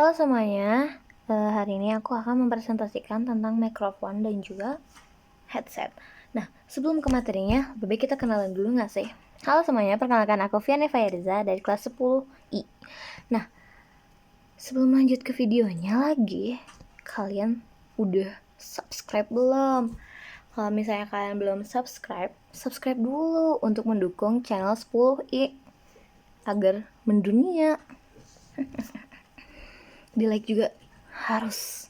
Halo semuanya, hari ini aku akan mempresentasikan tentang mikrofon dan juga headset. Nah, sebelum ke materinya, lebih baik kita kenalan dulu nggak sih? Halo semuanya, perkenalkan aku Vianney Fayriza dari kelas 10I. Nah, sebelum lanjut ke videonya lagi, kalian udah subscribe belum? Kalau misalnya kalian belum subscribe, subscribe dulu untuk mendukung channel 10I agar mendunia. Di like juga harus,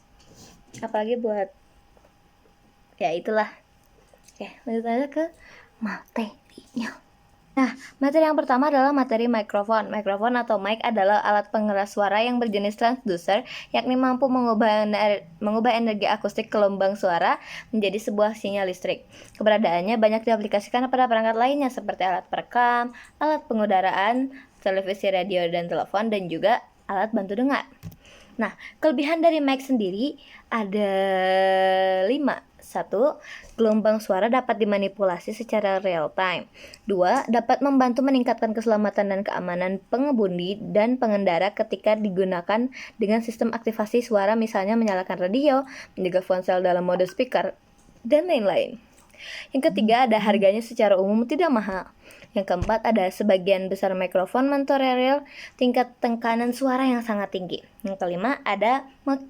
apalagi buat ya itulah. Oke, lanjut aja ke materinya. Nah, materi yang pertama adalah materi mikrofon. Mikrofon atau mic adalah alat pengeras suara yang berjenis transducer, yakni mampu mengubah energi akustik gelombang suara menjadi sebuah sinyal listrik. Keberadaannya banyak diaplikasikan pada perangkat lainnya seperti alat perekam, alat pengudaraan, televisi, radio, dan telepon, dan juga alat bantu dengar. Nah, kelebihan dari mic sendiri ada 5. 1. Gelombang suara dapat dimanipulasi secara real time. 2. Dapat membantu meningkatkan keselamatan dan keamanan pengemudi dan pengendara ketika digunakan dengan sistem aktivasi suara, misalnya menyalakan radio, menjaga ponsel dalam mode speaker, dan lain-lain. Yang ketiga, ada harganya secara umum tidak mahal. Yang keempat, ada sebagian besar mikrofon mentolerir tingkat tekanan suara yang sangat tinggi. Yang kelima, ada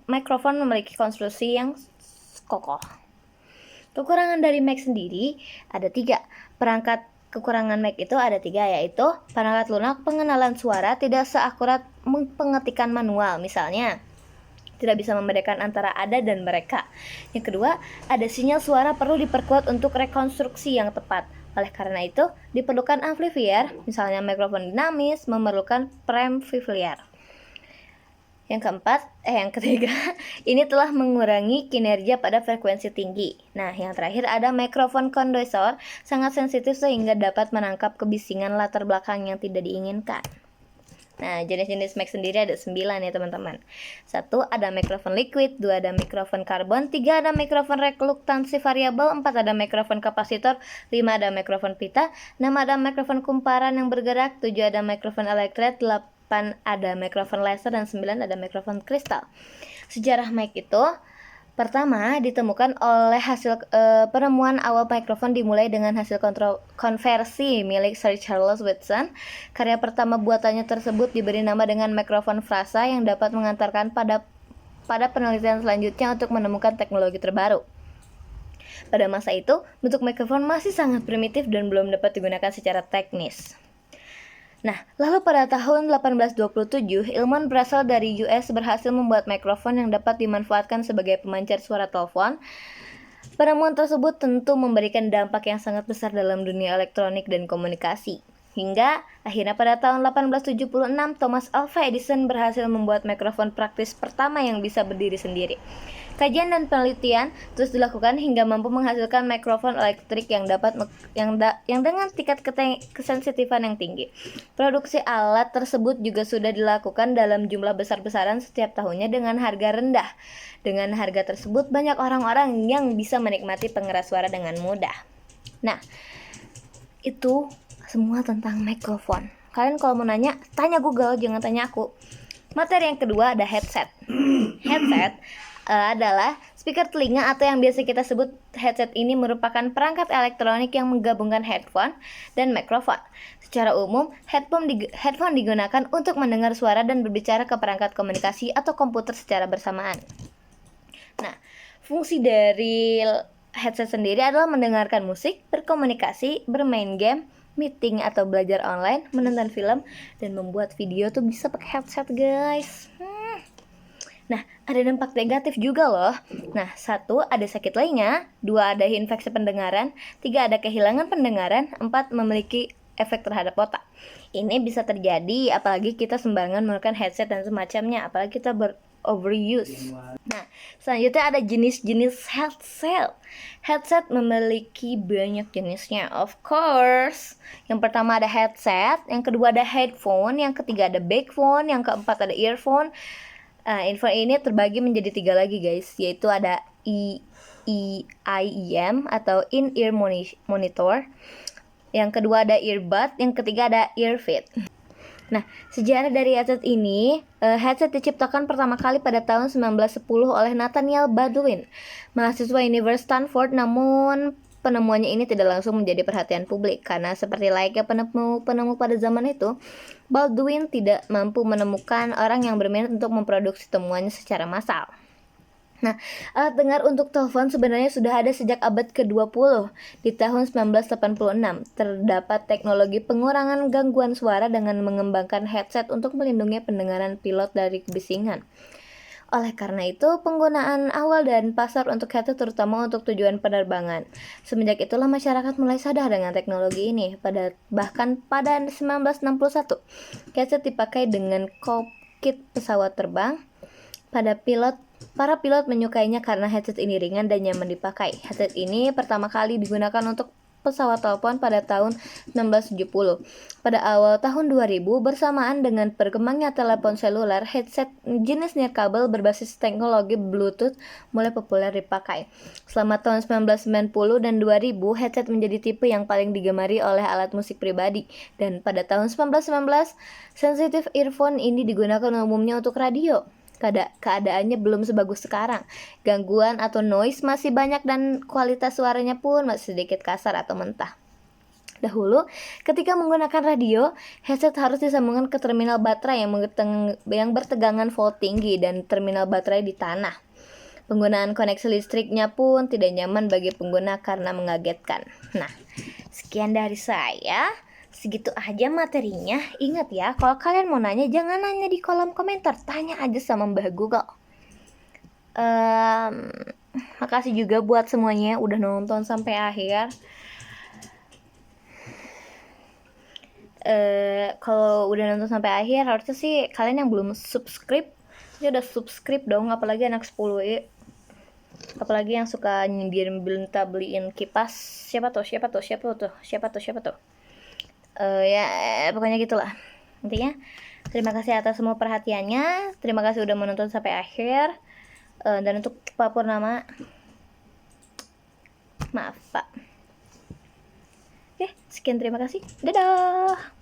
mikrofon memiliki konstruksi yang kokoh. Kekurangan dari mic sendiri ada 3. Kekurangan mic itu ada 3, yaitu perangkat lunak pengenalan suara tidak seakurat pengetikan manual, misalnya tidak bisa membedakan antara ada dan mereka. Yang kedua, ada sinyal suara perlu diperkuat untuk rekonstruksi yang tepat. Oleh karena itu, diperlukan amplifier, misalnya mikrofon dinamis, memerlukan preamplifier. Yang ketiga, ini telah mengurangi kinerja pada frekuensi tinggi. Nah, yang terakhir ada mikrofon kondensor, sangat sensitif sehingga dapat menangkap kebisingan latar belakang yang tidak diinginkan. Nah, jenis-jenis mic sendiri ada 9 ya teman-teman. 1. Ada mikrofon liquid, 2. Ada mikrofon karbon, 3. Ada mikrofon reluktansi variabel, 4. Ada mikrofon kapasitor, 5. Ada mikrofon pita, 6. Ada mikrofon kumparan yang bergerak, 7. Ada mikrofon elektret, 8. Ada mikrofon laser, dan 9. Ada mikrofon kristal. Sejarah mic itu pertama ditemukan oleh hasil penemuan awal mikrofon dimulai dengan hasil konversi milik Sir Charles Whitson. Karya pertama buatannya tersebut diberi nama dengan mikrofon frasa yang dapat mengantarkan pada penelitian selanjutnya untuk menemukan teknologi terbaru. Pada masa itu, bentuk mikrofon masih sangat primitif dan belum dapat digunakan secara teknis. Nah, lalu pada tahun 1827, ilmuwan berasal dari US berhasil membuat mikrofon yang dapat dimanfaatkan sebagai pemancar suara telepon. Penemuan tersebut tentu memberikan dampak yang sangat besar dalam dunia elektronik dan komunikasi. Hingga akhirnya pada tahun 1876, Thomas Alva Edison berhasil membuat mikrofon praktis pertama yang bisa berdiri sendiri. Kajian dan penelitian terus dilakukan hingga mampu menghasilkan mikrofon elektrik yang dengan tingkat kesensitifan yang tinggi. Produksi alat tersebut juga sudah dilakukan dalam jumlah besar-besaran setiap tahunnya dengan harga rendah. Dengan harga tersebut, banyak orang-orang yang bisa menikmati pengeras suara dengan mudah. Nah, itu semua tentang mikrofon. Kalian kalau mau nanya, tanya Google, jangan tanya aku. Materi yang kedua ada headset. Headset adalah speaker telinga atau yang biasa kita sebut headset. Ini merupakan perangkat elektronik yang menggabungkan headphone dan mikrofon. Secara umum, headphone digunakan untuk mendengar suara dan berbicara ke perangkat komunikasi atau komputer secara bersamaan. Nah, fungsi dari headset sendiri adalah mendengarkan musik, berkomunikasi, bermain game, meeting atau belajar online, menonton film, dan membuat video tuh bisa pakai headset, guys. Nah, ada dampak negatif juga loh. Nah, 1. Ada sakit telinga, 2. Ada infeksi pendengaran, 3. Ada kehilangan pendengaran, 4. Memiliki efek terhadap otak. Ini bisa terjadi apalagi kita sembarangan menggunakan headset dan semacamnya, apalagi kita overuse. Nah, selanjutnya ada jenis-jenis headset. Headset memiliki banyak jenisnya, of course. Yang pertama ada headset, yang kedua ada headphone, yang ketiga ada backphone, yang keempat ada earphone. Info ini terbagi menjadi 3 lagi, guys, yaitu ada IEM atau in-ear monitor. Yang kedua ada earbud, yang ketiga ada earfit. Nah, sejarah dari headset ini, headset diciptakan pertama kali pada tahun 1910 oleh Nathaniel Baldwin, mahasiswa Universitas Stanford. Namun penemuannya ini tidak langsung menjadi perhatian publik karena seperti layaknya penemu pada zaman itu, Baldwin tidak mampu menemukan orang yang berminat untuk memproduksi temuannya secara massal. Nah, alat dengar untuk telepon sebenarnya sudah ada sejak abad ke-20. Di tahun 1986, terdapat teknologi pengurangan gangguan suara dengan mengembangkan headset untuk melindungi pendengaran pilot dari kebisingan. Oleh karena itu, penggunaan awal dan pasar untuk headset terutama untuk tujuan penerbangan. Semenjak itulah masyarakat mulai sadar dengan teknologi ini. Bahkan pada 1961, headset dipakai dengan kokpit pesawat terbang. Para pilot menyukainya karena headset ini ringan dan nyaman dipakai. Headset ini pertama kali digunakan untuk pesawat telepon pada tahun 1970. Pada awal tahun 2000, bersamaan dengan berkembangnya telepon seluler, headset jenis nirkabel berbasis teknologi Bluetooth mulai populer dipakai. Selama tahun 1990 dan 2000, headset menjadi tipe yang paling digemari oleh alat musik pribadi. Dan pada tahun 1919, sensitive earphone ini digunakan umumnya untuk radio. Keadaannya belum sebagus sekarang. Gangguan atau noise masih banyak dan kualitas suaranya pun masih sedikit kasar atau mentah. Dahulu, ketika menggunakan radio, headset harus disambungkan ke terminal baterai yang bertegangan volt tinggi dan terminal baterai di tanah. Penggunaan koneksi listriknya pun tidak nyaman bagi pengguna karena mengagetkan. Nah, sekian dari saya. Segitu aja materinya. Ingat ya, kalau kalian mau nanya jangan nanya di kolom komentar, tanya aja sama Mbah Google. Makasih juga buat semuanya udah nonton sampai akhir. Kalau udah nonton sampai akhir, harusnya sih kalian yang belum subscribe ya udah subscribe dong, apalagi anak 10 apalagi yang suka beliin kipas. Siapa tuh ya pokoknya gitulah intinya. Terima kasih atas semua perhatiannya, terima kasih udah menonton sampai akhir. Dan untuk Pak Purnama, maaf Pak. Oke, sekian, terima kasih, dadah.